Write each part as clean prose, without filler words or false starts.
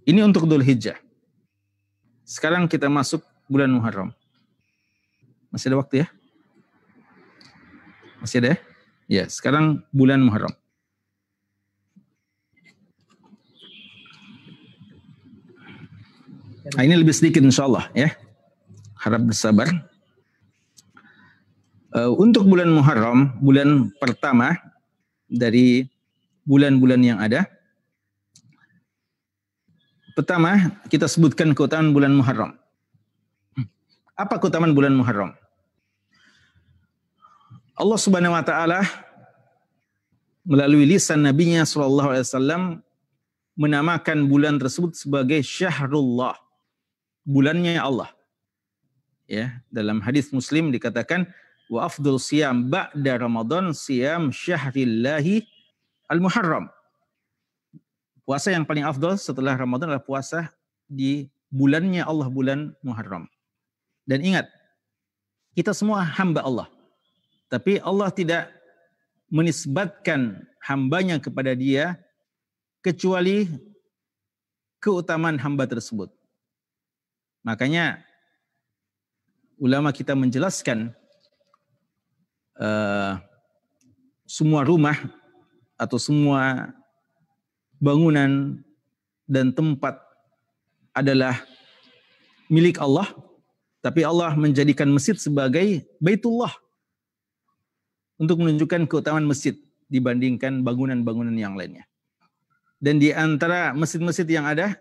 Ini untuk Dzulhijjah. Sekarang kita masuk bulan Muharram. Masih ada waktu ya? Masih ada ya? Ya, sekarang bulan Muharram. Nah, ini lebih sedikit insya Allah ya. Harap bersabar. Untuk bulan Muharram, bulan pertama dari bulan-bulan yang ada. Pertama, kita sebutkan keutamaan bulan Muharram. Apa keutamaan bulan Muharram? Allah Subhanahu wa taala melalui lisan nabinya sallallahu alaihi wasallam menamakan bulan tersebut sebagai Syahrullah, bulannya Allah. Ya, dalam hadis Muslim dikatakan wa afdhal siyam ba'da Ramadan siyam syahrillahi al-Muharram. Puasa yang paling afdal setelah Ramadan adalah puasa di bulannya Allah, bulan Muharram. Dan ingat, kita semua hamba Allah. Tapi Allah tidak menisbatkan hambanya kepada dia kecuali keutamaan hamba tersebut. Makanya ulama kita menjelaskan semua rumah atau semua bangunan dan tempat adalah milik Allah, tapi Allah menjadikan masjid sebagai Baitullah untuk menunjukkan keutamaan masjid dibandingkan bangunan-bangunan yang lainnya. Dan di antara masjid-masjid yang ada,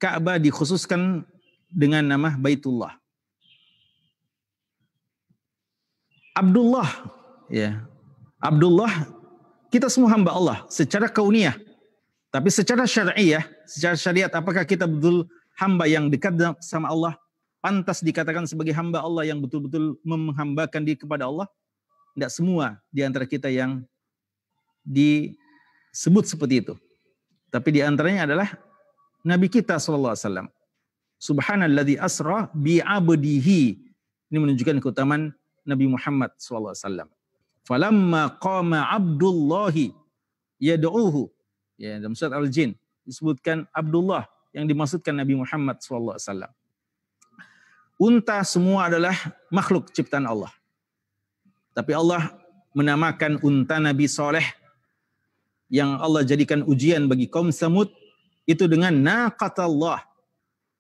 Ka'bah dikhususkan dengan nama Baitullah. Abdullah, ya. Abdullah, kita semua hamba Allah secara kauniyah. Tapi secara syariah, secara syariat, apakah kita betul hamba yang dekat sama Allah? Pantas dikatakan sebagai hamba Allah yang betul-betul menghambakan diri kepada Allah? Tidak semua di antara kita yang disebut seperti itu. Tapi di antaranya adalah Nabi kita SAW. Subhanalladzi asra bi'abdihi. Ini menunjukkan keutamaan Nabi Muhammad SAW. Falamma qama Abdullahi yad'uhu. Ya, dalam surat Al-Jin disebutkan Abdullah, yang dimaksudkan Nabi Muhammad SAW. Unta semua adalah makhluk ciptaan Allah. Tapi Allah menamakan unta Nabi Saleh yang Allah jadikan ujian bagi kaum Samud itu dengan naqatallah,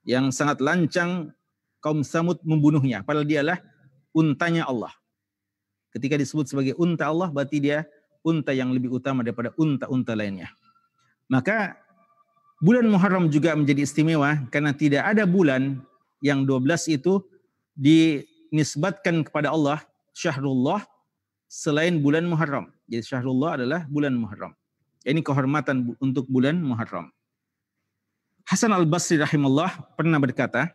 yang sangat lancang kaum Samud membunuhnya, padahal dialah untanya Allah. Ketika disebut sebagai unta Allah, berarti dia unta yang lebih utama daripada unta-unta lainnya. Maka bulan Muharram juga menjadi istimewa karena tidak ada bulan yang 12 itu dinisbatkan kepada Allah Syahrullah selain bulan Muharram. Jadi Syahrullah adalah bulan Muharram. Ini kehormatan untuk bulan Muharram. Hasan al-Basri rahimahullah pernah berkata,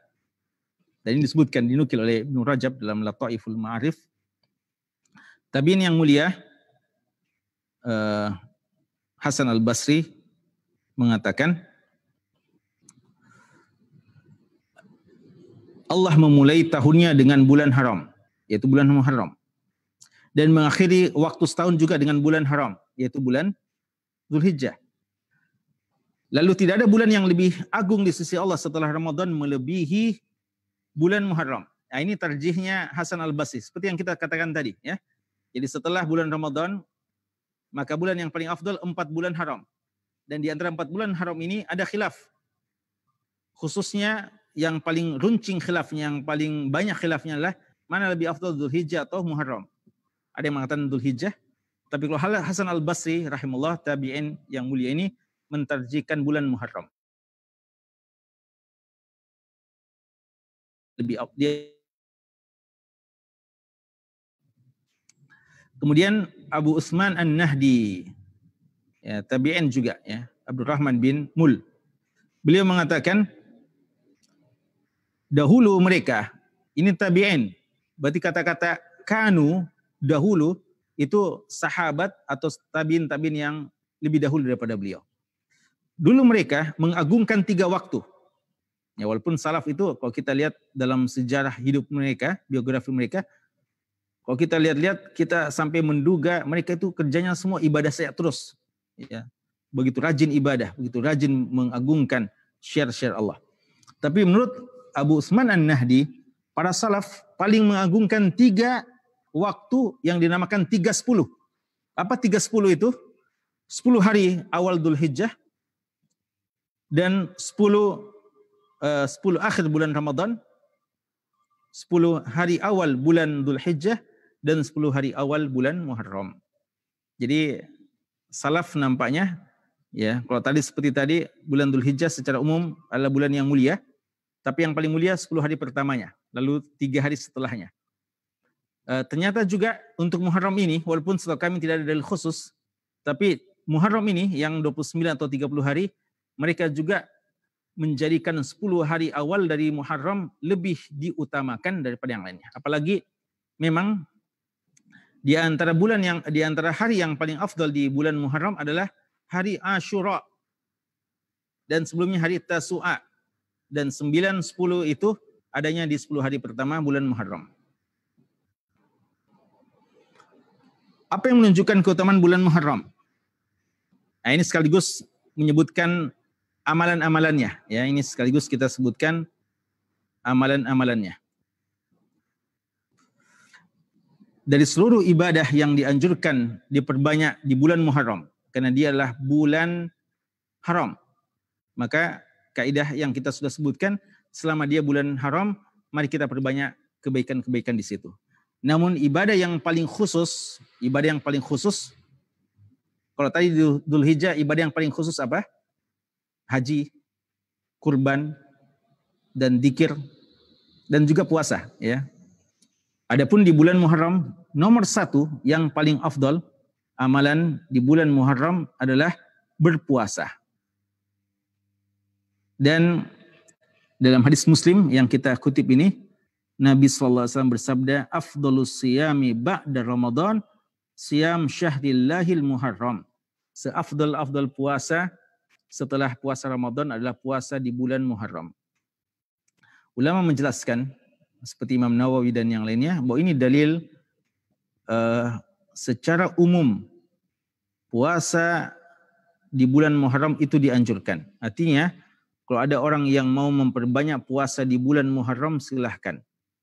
dan ini disebutkan, dinukil oleh Ibnu Rajab dalam Lataiful Ma'arif, tabi'in yang mulia Hasan al-Basri mengatakan, Allah memulai tahunnya dengan bulan haram, yaitu bulan Muharram, dan mengakhiri waktu setahun juga dengan bulan haram, yaitu bulan Dzulhijjah. Lalu tidak ada bulan yang lebih agung di sisi Allah setelah Ramadan melebihi bulan Muharram. Nah, ini tarjihnya Hasan al-Basri, seperti yang kita katakan tadi, ya. Jadi setelah bulan Ramadan, maka bulan yang paling afdal 4 bulan haram. Dan di antara 4 bulan haram ini ada khilaf. Khususnya yang paling runcing khilafnya, yang paling banyak khilafnya adalah mana lebih afdal, Dzulhijjah atau Muharram. Ada yang mengatakan Dzulhijjah, tapi kalau Hasan al-Basri rahimahullah, tabi'in yang mulia ini mentarjihkan bulan Muharram. Lebih dia. Kemudian Abu Utsman An-Nahdi, ya, tabi'in juga, ya, Abdurrahman bin Mul. Beliau mengatakan dahulu mereka, ini tabi'in, berarti kata-kata kanu dahulu itu sahabat atau tabi'in yang lebih dahulu daripada beliau. Dulu mereka mengagungkan 3 waktu. Ya, walaupun salaf itu kalau kita lihat dalam sejarah hidup mereka, biografi mereka, kalau kita lihat-lihat, kita sampai menduga mereka itu kerjanya semua ibadah saja terus. Ya. Begitu rajin ibadah, begitu rajin mengagungkan syiar-syiar Allah. Tapi menurut Abu Utsman An-Nahdi, para salaf paling mengagungkan 3 waktu yang dinamakan 3-10. Apa 3-10 itu? 10 hari awal Dzulhijjah dan 10 akhir bulan Ramadan, 10 hari awal bulan Dzulhijjah dan 10 hari awal bulan Muharram. Jadi salaf nampaknya, ya, kalau tadi seperti tadi, bulan Dzulhijjah secara umum adalah bulan yang mulia, tapi yang paling mulia 10 hari pertamanya, lalu 3 hari setelahnya. Ternyata juga untuk Muharram ini, walaupun setahu kami tidak ada dalil khusus, tapi Muharram ini yang 29 atau 30 hari, mereka juga menjadikan 10 hari awal dari Muharram lebih diutamakan daripada yang lainnya. Apalagi memang di antara hari yang paling afdal di bulan Muharram adalah hari Asyura. Dan sebelumnya hari Tasu'a. Dan 9, 10 itu adanya di 10 hari pertama bulan Muharram. Apa yang menunjukkan keutamaan bulan Muharram? Nah, ini sekaligus menyebutkan amalan-amalannya. Ya, ini sekaligus kita sebutkan amalan-amalannya. Dari seluruh ibadah yang dianjurkan diperbanyak di bulan Muharram, karena dia adalah bulan haram. Maka kaidah yang kita sudah sebutkan, selama dia bulan haram, mari kita perbanyak kebaikan-kebaikan di situ. Namun ibadah yang paling khusus, kalau tadi di Dzulhijjah, ibadah yang paling khusus apa? Haji, kurban, dan dzikir, dan juga puasa. Ya. Adapun di bulan Muharram, nomor 1 yang paling afdal amalan di bulan Muharram adalah berpuasa. Dan dalam hadis Muslim yang kita kutip ini, Nabi SAW bersabda, afdalus siyami ba'da Ramadan, siyam syahrillahil Muharram. Seafdal-afdal puasa setelah puasa Ramadan adalah puasa di bulan Muharram. Ulama menjelaskan, seperti Imam Nawawi dan yang lainnya, bahwa ini dalil secara umum puasa di bulan Muharram itu dianjurkan. Artinya, kalau ada orang yang mau memperbanyak puasa di bulan Muharram, silahkan.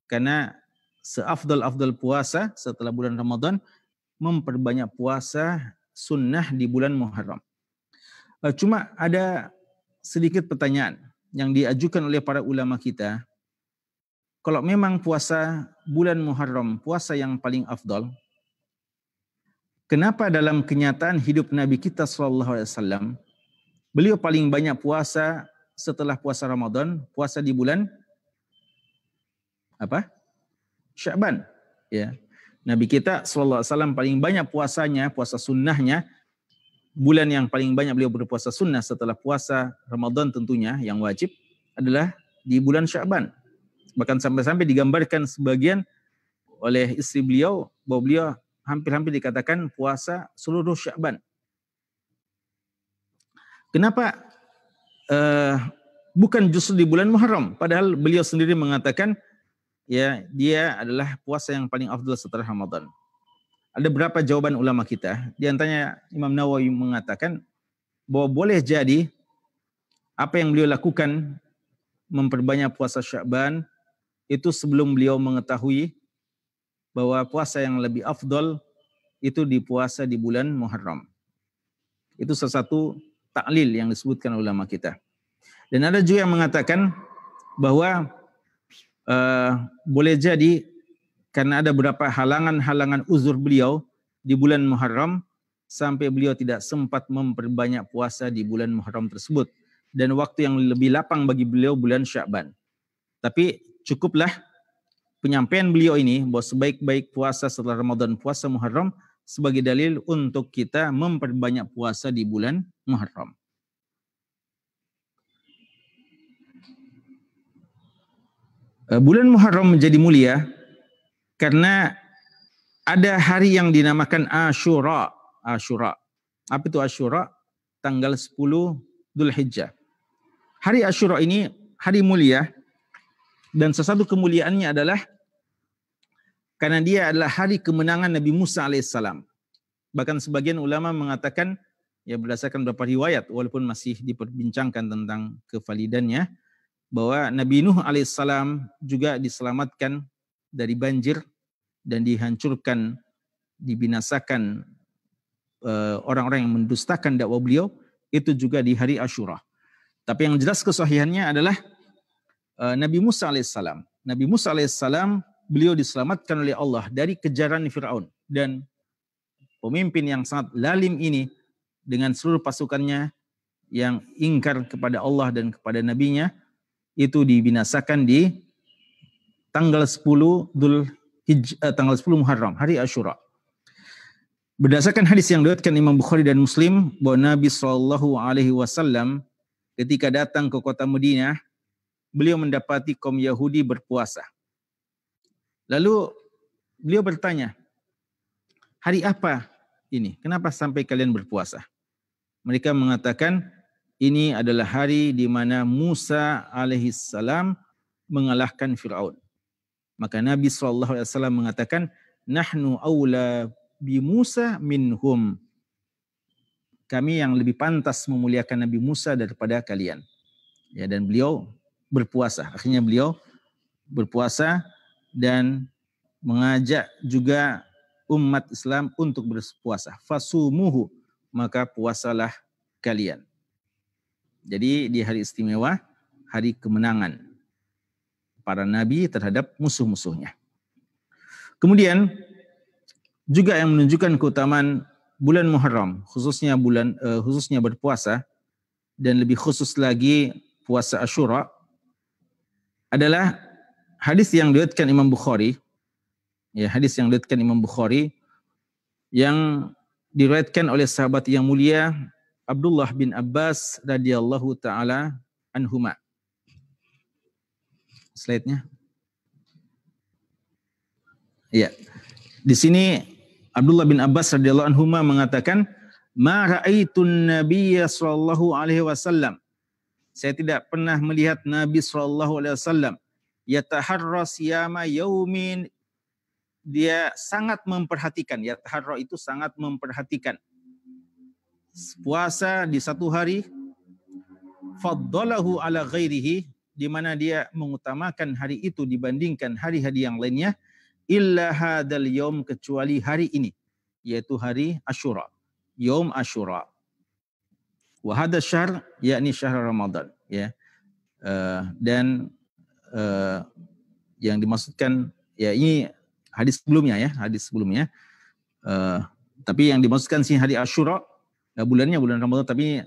Karena seafdal-afdal puasa setelah bulan Ramadan, memperbanyak puasa sunnah di bulan Muharram. Cuma ada sedikit pertanyaan yang diajukan oleh para ulama kita. Kalau memang puasa bulan Muharram, puasa yang paling afdal, kenapa dalam kenyataan hidup Nabi kita SAW, beliau paling banyak puasa setelah puasa Ramadan, puasa di bulan apa? Sya'ban. Ya. Nabi kita SAW paling banyak puasanya, puasa sunnahnya, bulan yang paling banyak beliau berpuasa sunnah setelah puasa Ramadan tentunya yang wajib adalah di bulan Sya'ban. Bahkan sampai-sampai digambarkan sebagian oleh istri beliau bahwa beliau hampir-hampir dikatakan puasa seluruh Sya'ban. Kenapa bukan justru di bulan Muharram? Padahal beliau sendiri mengatakan ya dia adalah puasa yang paling afdal setelah Ramadan. Ada beberapa jawaban ulama kita. Di antaranya Imam Nawawi mengatakan bahwa boleh jadi apa yang beliau lakukan memperbanyak puasa Sya'ban itu sebelum beliau mengetahui bahwa puasa yang lebih afdal itu dipuasa di bulan Muharram. Itu salah satu taklil yang disebutkan ulama kita. Dan ada juga yang mengatakan bahwa boleh jadi karena ada beberapa halangan-halangan uzur beliau di bulan Muharram sampai beliau tidak sempat memperbanyak puasa di bulan Muharram tersebut. Dan waktu yang lebih lapang bagi beliau bulan Sya'ban. Tapi cukuplah penyampaian beliau ini bahwa sebaik-baik puasa setelah Ramadan puasa Muharram sebagai dalil untuk kita memperbanyak puasa di bulan Muharram. Bulan Muharram menjadi mulia karena ada hari yang dinamakan Asyura. Asyura. Apa itu Asyura? Tanggal 10 Dzulhijjah. Hari Asyura ini hari mulia. Dan sesuatu kemuliaannya adalah karena dia adalah hari kemenangan Nabi Musa alaihissalam. Bahkan sebagian ulama mengatakan ya berdasarkan beberapa riwayat walaupun masih diperbincangkan tentang kevalidannya, bahwa Nabi Nuh alaihissalam juga diselamatkan dari banjir dan dihancurkan, dibinasakan orang-orang yang mendustakan dakwah beliau itu juga di hari Asyura. Tapi yang jelas kesahihannya adalah Nabi Musa alaihissalam. Nabi Musa alaihissalam beliau diselamatkan oleh Allah dari kejaran Firaun, dan pemimpin yang sangat lalim ini dengan seluruh pasukannya yang ingkar kepada Allah dan kepada nabinya itu dibinasakan di tanggal 10 tanggal 10 Muharram, hari Asyura. Berdasarkan hadis yang diriwayatkan Imam Bukhari dan Muslim bahwa Nabi SAW ketika datang ke kota Madinah, beliau mendapati kaum Yahudi berpuasa. Lalu beliau bertanya, hari apa ini? Kenapa sampai kalian berpuasa? Mereka mengatakan, ini adalah hari di mana Musa alaihissalam mengalahkan Fir'aun. Maka Nabi SAW mengatakan, nahnu awla bi Musa minhum. Kami yang lebih pantas memuliakan Nabi Musa daripada kalian. Ya, dan beliau berpuasa. Akhirnya beliau berpuasa dan mengajak juga umat Islam untuk berpuasa. Fasumuhu, maka puasalah kalian. Jadi di hari istimewa, hari kemenangan para nabi terhadap musuh-musuhnya. Kemudian juga yang menunjukkan keutamaan bulan Muharram, khususnya berpuasa dan lebih khusus lagi puasa Asyura, adalah hadis yang diriwayatkan Imam Bukhari. Ya, hadis yang diriwayatkan Imam Bukhari yang diriwayatkan oleh sahabat yang mulia Abdullah bin Abbas radhiyallahu taala anhuma. Slide-nya. Ya. Di sini Abdullah bin Abbas radhiyallahu anhuma mengatakan, "Ma ra'aitun Nabiyya sallallahu alaihi wasallam." Saya tidak pernah melihat Nabi sallallahu alaihi wasallam yataharra siyama yaumin. Dia sangat memperhatikan, yataharra itu sangat memperhatikan puasa di satu hari, faddalahu ala ghairihi, di mana dia mengutamakan hari itu dibandingkan hari-hari yang lainnya, illa hadal yaum, kecuali hari ini, yaitu hari Asyura, yaum Asyura. Wa hadha syahr, yakni syahr Ramadan, ya. Dan yang dimaksudkan, ya ini hadis sebelumnya ya, hadis sebelumnya. Tapi yang dimaksudkan sih hari Asyura, bulannya bulan Ramadan, tapi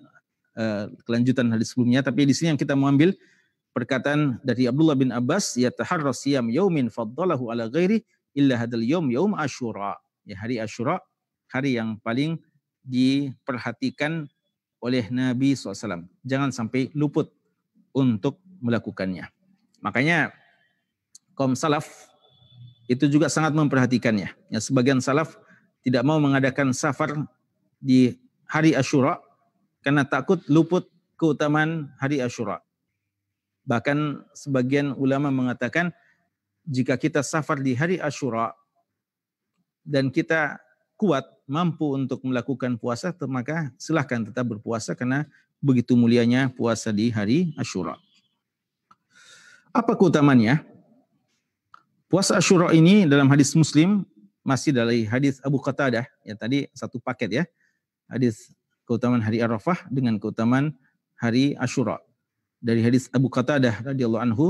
kelanjutan hadis sebelumnya. Tapi di sini yang kita mengambil perkataan dari Abdullah bin Abbas, yataharra siyam yaumin faddalahu ala ghairi illa hadal yaum yaum Asyura. Ya, hari Asyura, hari yang paling diperhatikan oleh Nabi SAW. Jangan sampai luput untuk melakukannya. Makanya kaum salaf itu juga sangat memperhatikannya. Ya, sebagian salaf tidak mau mengadakan safar di hari Asyura karena takut luput keutamaan hari Asyura. Bahkan sebagian ulama mengatakan jika kita safar di hari Asyura dan kita kuat, mampu untuk melakukan puasa, maka silahkan tetap berpuasa karena begitu mulianya puasa di hari Asyura. Apa keutamaannya? Puasa Asyura ini dalam hadis Muslim, masih dari hadis Abu Qatadah, ya tadi satu paket ya. Hadis keutamaan hari Arafah dengan keutamaan hari Asyura. Dari hadis Abu Qatadah radhiyallahu anhu,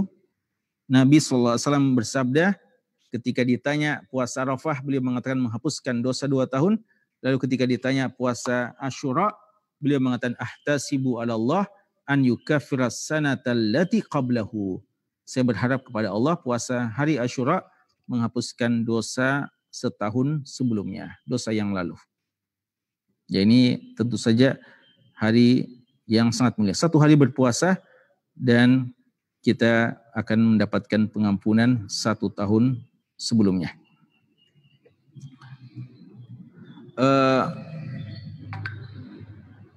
Nabi SAW bersabda ketika ditanya puasa Arafah, beliau mengatakan menghapuskan dosa 2 tahun. Lalu ketika ditanya puasa Asyura, beliau mengatakan ahtasibu ala Allah an yukaffiras sanatal lati qablahu. Saya berharap kepada Allah puasa hari Asyura menghapuskan dosa setahun sebelumnya, dosa yang lalu. Ya, ini tentu saja hari yang sangat mulia. Satu hari berpuasa dan kita akan mendapatkan pengampunan 1 tahun sebelumnya.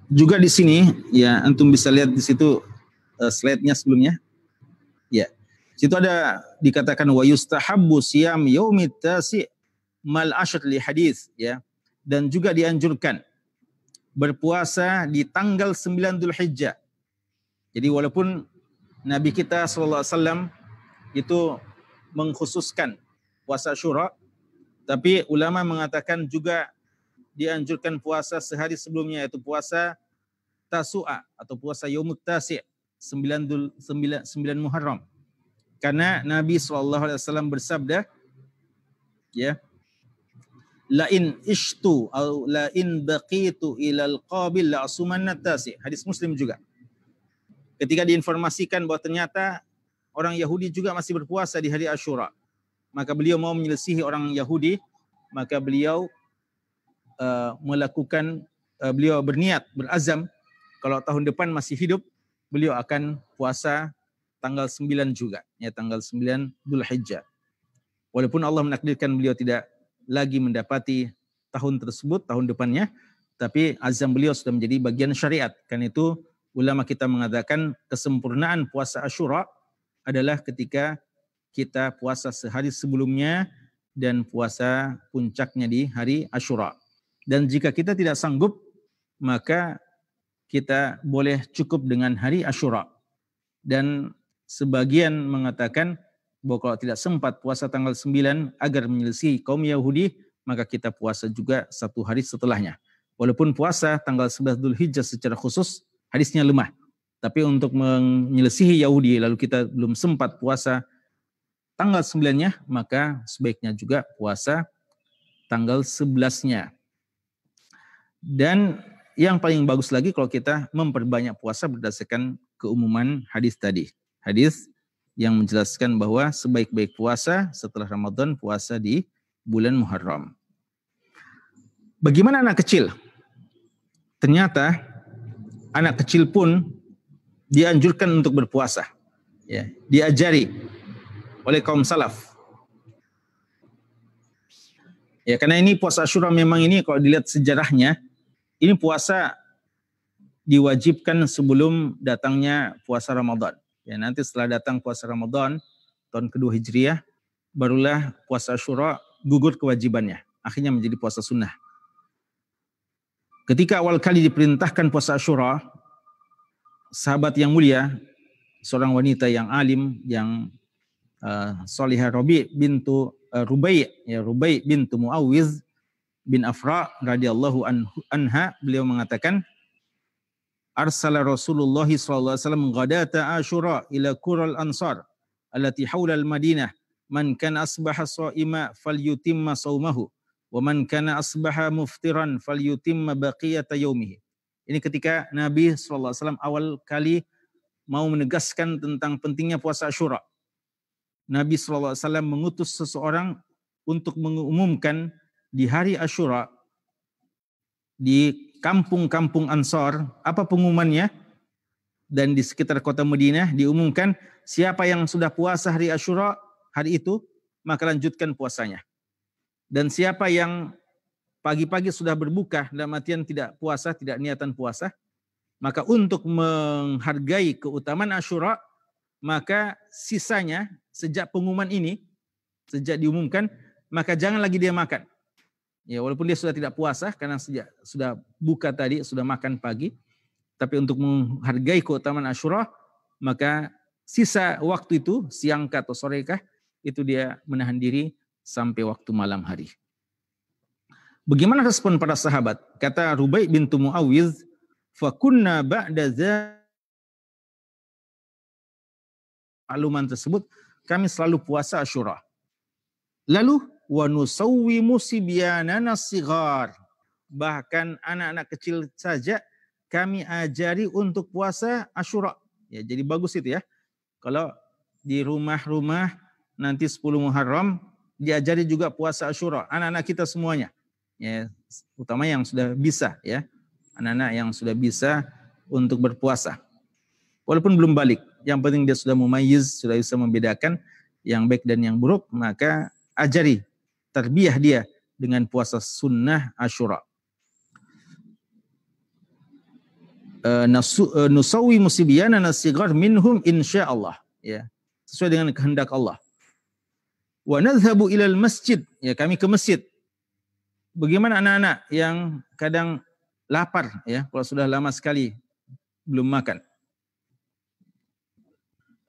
Juga di sini, ya antum bisa lihat di situ slide-nya sebelumnya. Ya, situ ada dikatakan wa yustahabbu siyam yaumit tasi' mal ashr li hadis, ya. Dan juga dianjurkan berpuasa di tanggal 9 Dzulhijjah. Jadi walaupun Nabi kita SAW itu mengkhususkan puasa Asyura, tapi ulama mengatakan juga dianjurkan puasa sehari sebelumnya, yaitu puasa Tasu'a atau puasa Yaumut Tasi', 9 Muharram. Karena Nabi SAW bersabda, ya, la in ishtu atau la in baqitu ilal qabil la asumanna tasi. Hadis Muslim juga. Ketika diinformasikan bahwa ternyata orang Yahudi juga masih berpuasa di hari Asyura, maka beliau mau menyelisihi orang Yahudi, maka beliau beliau berniat, berazam, kalau tahun depan masih hidup, beliau akan puasa tanggal 9 juga, ya, tanggal 9 Dzulhijjah. Walaupun Allah menakdirkan beliau tidak lagi mendapati tahun tersebut, tahun depannya, tapi azam beliau sudah menjadi bagian syariat. Karena itu ulama kita mengatakan kesempurnaan puasa Asyura adalah ketika kita puasa sehari sebelumnya dan puasa puncaknya di hari Asyura. Dan jika kita tidak sanggup, maka kita boleh cukup dengan hari Asyura. Dan sebagian mengatakan bahwa kalau tidak sempat puasa tanggal 9 agar menyelesaikan kaum Yahudi, maka kita puasa juga satu hari setelahnya. Walaupun puasa tanggal 11 Dzulhijjah secara khusus hadisnya lemah, tapi untuk menyelesaikan Yahudi lalu kita belum sempat puasa tanggal 9-nya, maka sebaiknya juga puasa tanggal 11-nya. Dan yang paling bagus lagi kalau kita memperbanyak puasa berdasarkan keumuman hadis tadi. Hadis yang menjelaskan bahwa sebaik-baik puasa setelah Ramadan puasa di bulan Muharram. Bagaimana anak kecil? Ternyata anak kecil pun dianjurkan untuk berpuasa. Ya, diajari oleh kaum salaf. Ya, karena ini puasa Asyura memang ini kalau dilihat sejarahnya, ini puasa diwajibkan sebelum datangnya puasa Ramadan. Ya, nanti setelah datang puasa Ramadan tahun kedua Hijriah, barulah puasa Asyura gugur kewajibannya. Akhirnya menjadi puasa sunnah. Ketika awal kali diperintahkan puasa Asyura, sahabat yang mulia, seorang wanita yang alim, yang Salihah Rubai bintu Muawiz bin Afra radhiyallahu anha, beliau mengatakan, arsala Rasulullah sallallahu alaihi wasallam ghadata Asyura ila qural ansar allati haula al-Madinah, man kana asbaha sha'ima falyutimma shaumahu wa man kana asbaha muftiran falyutimma baqiyata yaumihi. Ini ketika Nabi sallallahu alaihi wasallam awal kali mau menegaskan tentang pentingnya puasa Asyura. Nabi sallallahu alaihi wasallam mengutus seseorang untuk mengumumkan di hari Asyura di kampung-kampung Ansar. Apa pengumumannya? Dan di sekitar kota Madinah diumumkan, siapa yang sudah puasa hari Asyura hari itu, maka lanjutkan puasanya. Dan siapa yang pagi-pagi sudah berbuka, dalam artian tidak puasa, tidak niatan puasa, maka untuk menghargai keutamaan Asyura, maka sisanya sejak pengumuman ini, sejak diumumkan, maka jangan lagi dia makan. Ya, walaupun dia sudah tidak puasa karena sejak sudah buka tadi, sudah makan pagi, tapi untuk menghargai keutamaan Asyura, maka sisa waktu itu, siang atau sore kah, itu dia menahan diri sampai waktu malam hari. Bagaimana respon para sahabat? Kata Rubai bintu Muawiz, fakunna ba'da makluman tersebut, kami selalu puasa Asyura. Lalu wa nusawwimu sibyanana sighar. Bahkan anak-anak kecil saja kami ajari untuk puasa Asyura. Ya, jadi bagus itu ya. Kalau di rumah-rumah nanti 10 Muharram diajari juga puasa Asyura. Anak-anak kita semuanya. Ya, utama yang sudah bisa ya. Anak-anak yang sudah bisa untuk berpuasa. Walaupun belum balik, yang penting dia sudah mumayyiz, sudah bisa membedakan yang baik dan yang buruk, maka ajari, tarbiyah dia dengan puasa sunnah Asyura. Nusawi musibiyana nasigar minhum insyaallah, ya, sesuai dengan kehendak Allah. Wa nadhhabu ilal masjid, ya, kami ke masjid. Bagaimana anak-anak yang kadang lapar ya, kalau sudah lama sekali belum makan.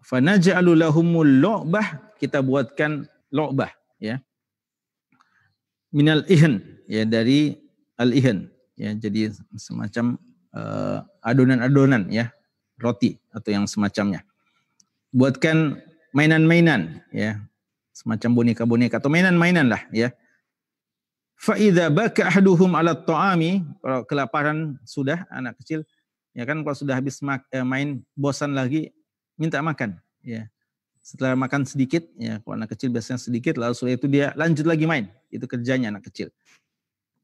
Fanaj'alu lahumul lu'bah, kita buatkan lu'bah ya. Minal ihan ya, dari al-ihan ya, jadi semacam adonan-adonan ya, roti atau yang semacamnya. Buatkan mainan-mainan ya, semacam boneka-boneka atau mainan-mainan lah ya. Fa idza baka ahaduhum 'ala ta'ami, kalau kelaparan sudah anak kecil ya kan, kalau sudah habis main bosan lagi minta makan ya. Setelah makan sedikit ya, kalau anak kecil biasanya sedikit, lalu setelah itu dia lanjut lagi main. Itu kerjanya anak kecil.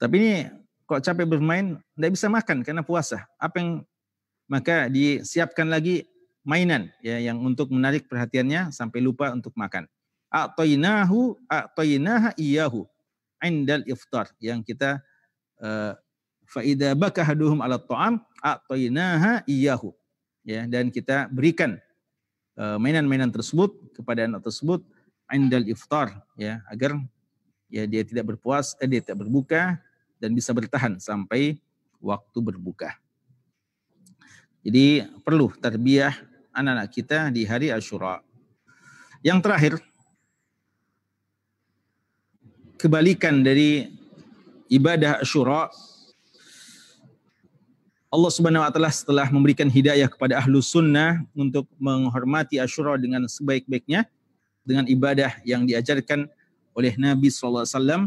Tapi ini kok capek bermain, tidak bisa makan karena puasa. Maka disiapkan lagi mainan ya, yang untuk menarik perhatiannya sampai lupa untuk makan. A'tainaha iyahu indal iftar, yang kita fa idza baka ahaduhum 'ala ta'am a'tainaha iyahu ya, dan kita berikan mainan-mainan tersebut kepada anak tersebut indal iftar ya, agar ya dia tidak dia tidak berbuka dan bisa bertahan sampai waktu berbuka. Jadi perlu tarbiyah anak-anak kita di hari Asyura. Yang terakhir, kebalikan dari ibadah Asyura, Allah Subhanahu wa taala setelah memberikan hidayah kepada ahlus sunnah untuk menghormati Asyura dengan sebaik-baiknya, dengan ibadah yang diajarkan oleh Nabi sallallahu alaihi wasallam,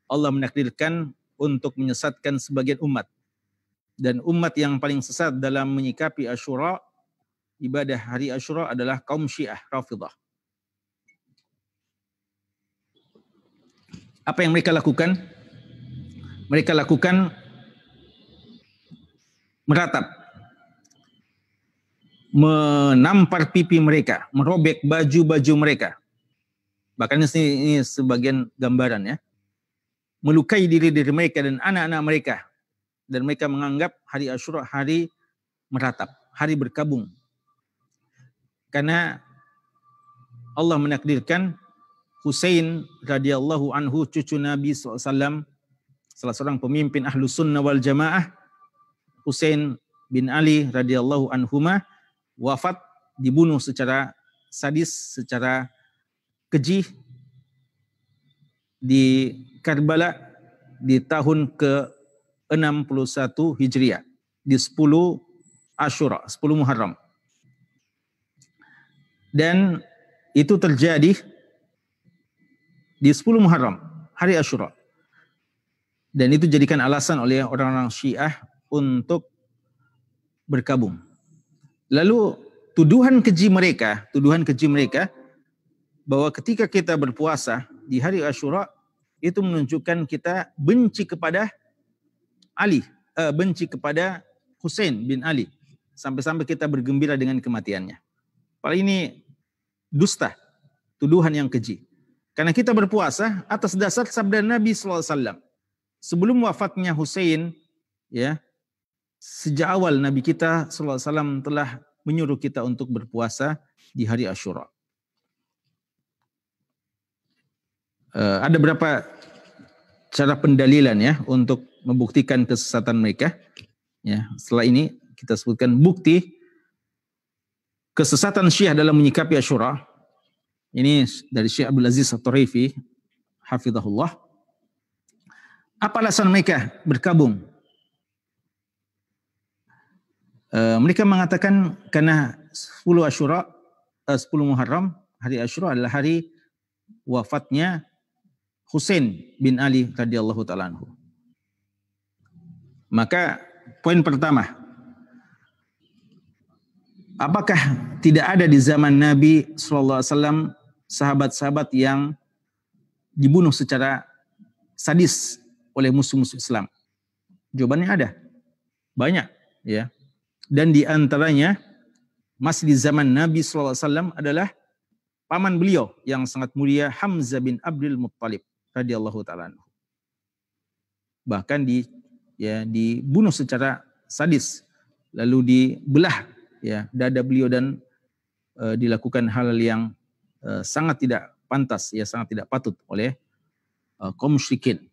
Allah menakdirkan untuk menyesatkan sebagian umat. Dan umat yang paling sesat dalam menyikapi Asyura, ibadah hari Asyura, adalah kaum Syiah Rafidhah. Apa yang mereka lakukan? Mereka lakukan meratap, menampar pipi mereka, merobek baju-baju mereka. Bahkan ini sebagian gambaran ya. Melukai diri mereka dan anak-anak mereka. Dan mereka menganggap hari Asyura hari meratap, hari berkabung. Karena Allah menakdirkan Husain radhiyallahu anhu, cucu Nabi SAW, salah seorang pemimpin Ahlus Sunnah wal Jamaah, Husain bin Ali radhiyallahu anhuma, wafat, dibunuh secara sadis, secara keji di Karbala di tahun ke-61 Hijriah, di 10 Asyura, 10 Muharram. Dan itu terjadi di 10 Muharram, hari Asyura. Dan itu jadikan alasan oleh orang-orang Syiah untuk berkabung. Lalu tuduhan keji mereka bahwa ketika kita berpuasa di hari Asyura, itu menunjukkan kita benci kepada Ali, benci kepada Husain bin Ali, sampai-sampai kita bergembira dengan kematiannya. Padahal ini dusta, tuduhan yang keji. Karena kita berpuasa atas dasar sabda Nabi SAW. Sebelum wafatnya Husain, ya, sejak awal Nabi kita SAW telah menyuruh kita untuk berpuasa di hari Asyura. Ada berapa cara pendalilan ya untuk membuktikan kesesatan mereka. Ya, setelah ini kita sebutkan bukti kesesatan Syiah dalam menyikapi Asyura. Ini dari Syekh Abdul Aziz At-Tarifi, hafizahullah. Apa alasan mereka berkabung? Mereka mengatakan karena 10 Muharram, hari Asyura adalah hari wafatnya Husain bin Ali radhiyallahu taala anhu. Maka poin pertama, apakah tidak ada di zaman Nabi SAW sahabat-sahabat yang dibunuh secara sadis oleh musuh-musuh Islam? Jawabannya ada, banyak ya. Dan di antaranya masih di zaman Nabi SAW adalah paman beliau yang sangat mulia, Hamzah bin Abdul Muttalib radhiyallahu taala anhu. Bahkan dibunuh secara sadis, lalu dibelah ya dada beliau, dan dilakukan hal yang sangat tidak pantas, ya sangat tidak patut oleh kaum musyrikin.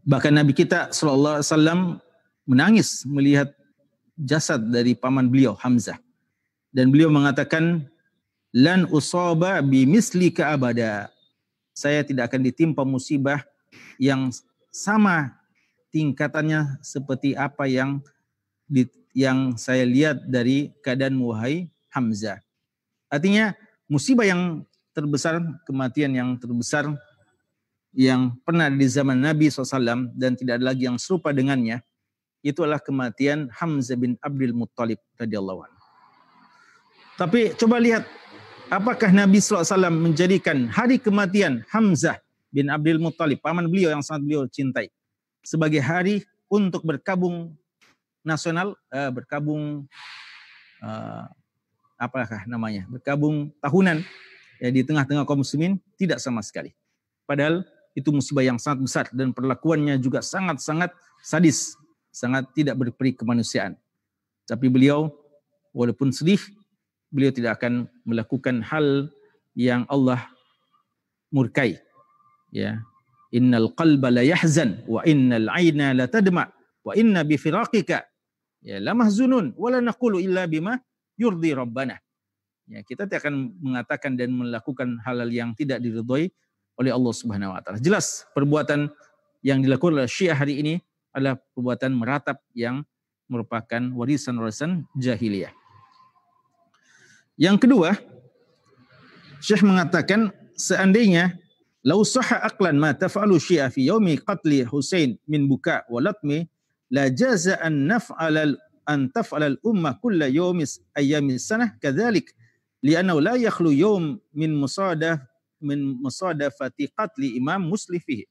Bahkan Nabi kita sallallahu alaihi wasallam menangis melihat jasad dari paman beliau Hamzah, dan beliau mengatakan, lan usaba bimislika abada. Saya tidak akan ditimpa musibah yang sama tingkatannya seperti apa yang saya lihat dari keadaan wahai Hamzah. Artinya musibah yang terbesar, kematian yang terbesar yang pernah di zaman Nabi SAW dan tidak ada lagi yang serupa dengannya, itu adalah kematian Hamzah bin Abdul Muttalib radhiyallahu anhu. Tapi coba lihat, apakah Nabi SAW menjadikan hari kematian Hamzah bin Abdul Muttalib, paman beliau yang sangat beliau cintai, sebagai hari untuk berkabung nasional, berkabung berkabung tahunan ya, di tengah-tengah kaum muslimin? Tidak sama sekali. Padahal itu musibah yang sangat besar dan perlakuannya juga sangat-sangat sadis, sangat tidak berperi kemanusiaan. Tapi beliau walaupun sedih, beliau tidak akan melakukan hal yang Allah murkai. Ya, innal qalba la yahzan wa innal aina la tadma wa inna bi firaqika ya lamahzunun wa la naqulu illa bima yurdi rabbana. Ya, kita tidak akan mengatakan dan melakukan hal-hal yang tidak diridhoi oleh Allah Subhanahu wa taala. Jelas perbuatan yang dilakukan oleh Syiah hari ini adalah perbuatan meratap yang merupakan warisan-warisan jahiliyah. Yang kedua, Syekh mengatakan seandainya lau sahha aqlan ma taf'alu Syiah fi yaumi qatli Husain min buka wa latmi la jaza an taf'ala al-ummah kulla yawmis ayyamis sanah kadzalik li'annahu la yakhlu yawm min musadafati qatli imam muslim fihi.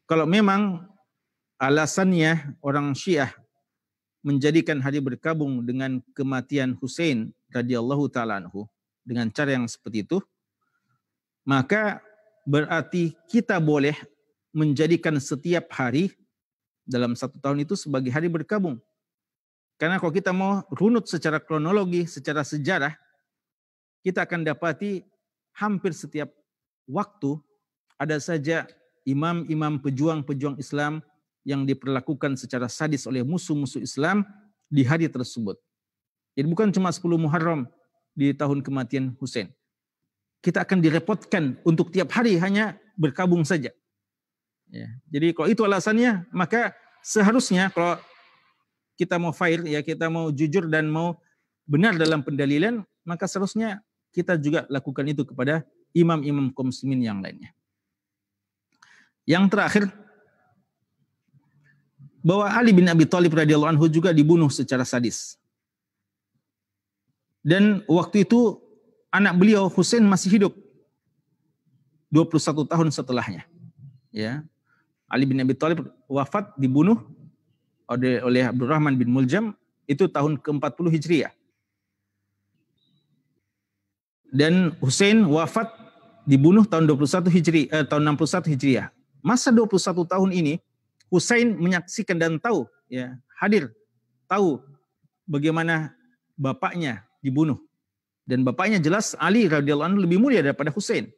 Kalau memang alasannya orang Syiah menjadikan hari berkabung dengan kematian Husain radhiyallahu taala anhu dengan cara yang seperti itu, maka berarti kita boleh menjadikan setiap hari dalam satu tahun itu sebagai hari berkabung. Karena kalau kita mau runut secara kronologi, secara sejarah, kita akan dapati hampir setiap waktu ada saja imam-imam pejuang-pejuang Islam yang diperlakukan secara sadis oleh musuh-musuh Islam di hari tersebut. Jadi bukan cuma 10 Muharram di tahun kematian Husain. Kita akan direpotkan untuk tiap hari hanya berkabung saja. Ya, jadi kalau itu alasannya, maka seharusnya kalau kita mau fair, ya kita mau jujur dan mau benar dalam pendalilan, maka seharusnya kita juga lakukan itu kepada imam-imam kaum muslimin yang lainnya. Yang terakhir, bahwa Ali bin Abi Thalib radhiyallahu anhu juga dibunuh secara sadis. Dan waktu itu anak beliau Husain masih hidup 21 tahun setelahnya. Ya. Ali bin Abi Thalib wafat, dibunuh oleh Abdurrahman bin Muljam itu tahun ke-40 Hijriah. Dan Husain wafat dibunuh tahun 61 Hijriah. Masa 21 tahun ini Husain menyaksikan dan tahu, ya, hadir, tahu bagaimana bapaknya dibunuh. Dan bapaknya jelas Ali radhiyallahu anhu lebih mulia daripada Husain.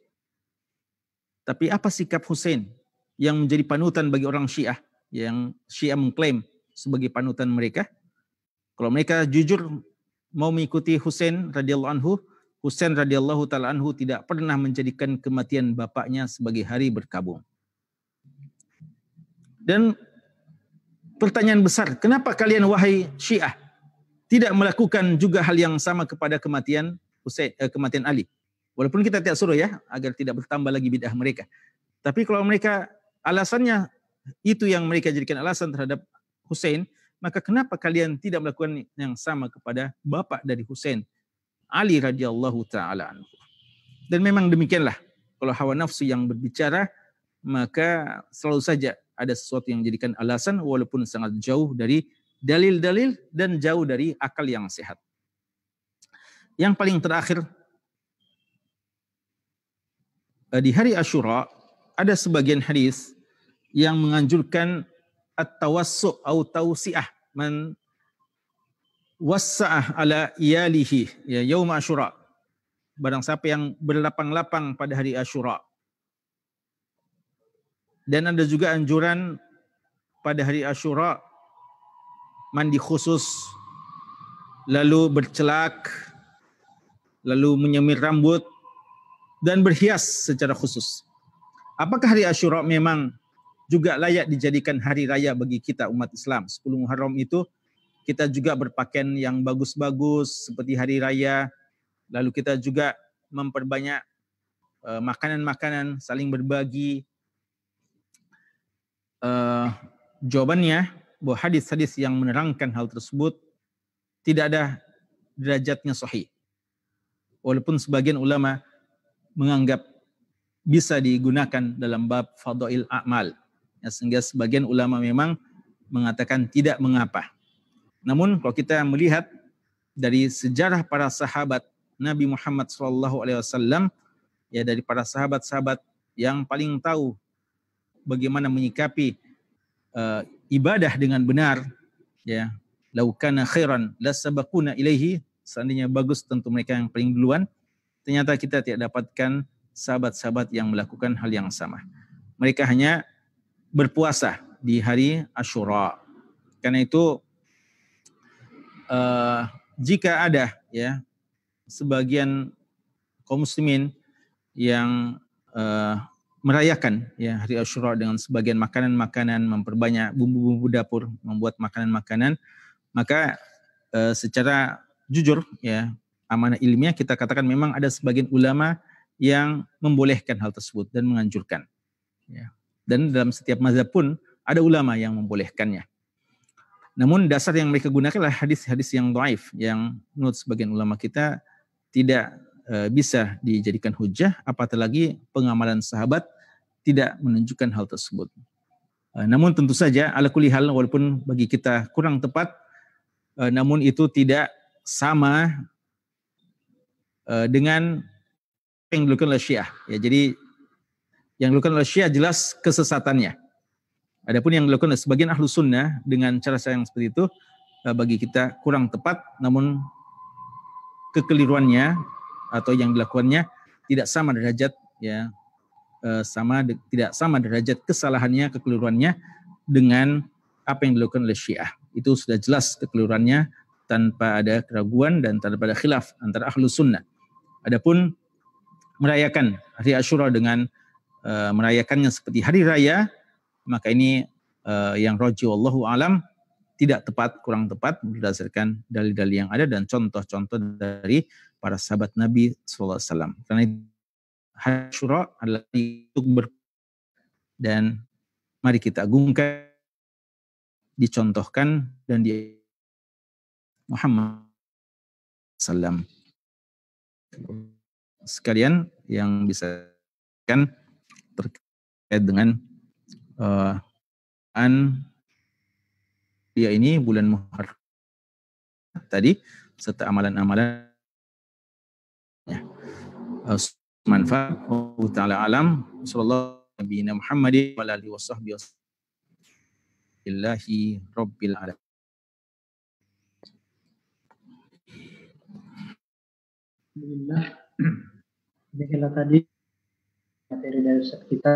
Tapi apa sikap Husain yang menjadi panutan bagi orang Syiah, yang Syiah mengklaim sebagai panutan mereka? Kalau mereka jujur mau mengikuti Husain radhiyallahu anhu, Husain radhiyallahu taala anhu tidak pernah menjadikan kematian bapaknya sebagai hari berkabung. Dan pertanyaan besar, kenapa kalian wahai Syiah tidak melakukan juga hal yang sama kepada kematian kematian Ali? Walaupun kita tidak suruh ya, agar tidak bertambah lagi bid'ah mereka. Tapi kalau mereka alasannya itu yang mereka jadikan alasan terhadap Husain, maka kenapa kalian tidak melakukan yang sama kepada bapak dari Husain, Ali radhiyallahu taala anhu? Dan memang demikianlah, kalau hawa nafsu yang berbicara, maka selalu saja ada sesuatu yang menjadikan alasan walaupun sangat jauh dari dalil-dalil dan jauh dari akal yang sehat. Yang paling terakhir, di hari Asyura ada sebagian hadis yang menganjurkan at-tawassu' atau tausi'ah, man wassa'ah ala iyalihi ya yaum Asyura. Barang siapa yang berlapang-lapang pada hari Asyura. Dan ada juga anjuran pada hari Asyura mandi khusus, lalu bercelak, lalu menyemir rambut, dan berhias secara khusus. Apakah hari Asyura memang juga layak dijadikan hari raya bagi kita umat Islam? 10 Muharram itu kita juga berpakaian yang bagus-bagus seperti hari raya, lalu kita juga memperbanyak makanan-makanan, saling berbagi. Jawabannya bahwa hadis-hadis yang menerangkan hal tersebut tidak ada derajatnya sahih. Walaupun sebagian ulama menganggap bisa digunakan dalam bab fadail a'mal. Ya, sehingga sebagian ulama memang mengatakan tidak mengapa. Namun kalau kita melihat dari sejarah para sahabat Nabi Muhammad SAW, ya dari para sahabat-sahabat yang paling tahu bagaimana menyikapi ibadah dengan benar, ya, lau kana khairan lasabaquna ilaihi, seandainya bagus tentu mereka yang paling duluan. Ternyata kita tidak dapatkan sahabat-sahabat yang melakukan hal yang sama. Mereka hanya berpuasa di hari Asyura. Karena itu jika ada ya sebagian kaum muslimin yang merayakan ya hari Asyura dengan sebagian makanan-makanan, memperbanyak bumbu-bumbu dapur, membuat makanan-makanan, maka secara jujur ya amanah ilmiah kita katakan memang ada sebagian ulama yang membolehkan hal tersebut dan menganjurkan. Ya. Dan dalam setiap mazhab pun ada ulama yang membolehkannya. Namun dasar yang mereka gunakan adalah hadis-hadis yang dhaif, yang menurut sebagian ulama kita tidak bisa dijadikan hujah, apatah lagi pengamalan sahabat tidak menunjukkan hal tersebut. Namun tentu saja ala kulli hal, walaupun bagi kita kurang tepat, namun itu tidak sama dengan yang dilakukan oleh Syiah. Ya, jadi yang dilakukan oleh Syiah jelas kesesatannya. Adapun yang dilakukan oleh sebagian ahlu sunnah dengan cara-cara yang seperti itu bagi kita kurang tepat, namun kekeliruannya atau yang dilakukannya tidak sama derajat ya, tidak sama derajat kesalahannya, kekeliruannya dengan apa yang dilakukan oleh Syiah. Itu sudah jelas kekeliruannya tanpa ada keraguan dan tanpa ada khilaf antara ahlu sunnah. Adapun merayakan hari Asyura dengan merayakannya seperti hari raya, maka ini yang rajih wallahu alam tidak tepat, kurang tepat berdasarkan dalil-dalil yang ada dan contoh-contoh dari para sahabat Nabi SAW. Karena hari Asyura adalah untuk dan mari kita agungkan, dicontohkan dan di Muhammad SAW. Sekalian yang bisa kan terkait dengan dia ini bulan Muharram tadi serta amalan-amalan manfaat. Allah Ta'ala alam. Sallallahu Nabi Muhammad wa alihi wasahbihi Allahi Rabbil Alamin. Alhamdulillah. Demikianlah tadi materi dari Ustaz kita.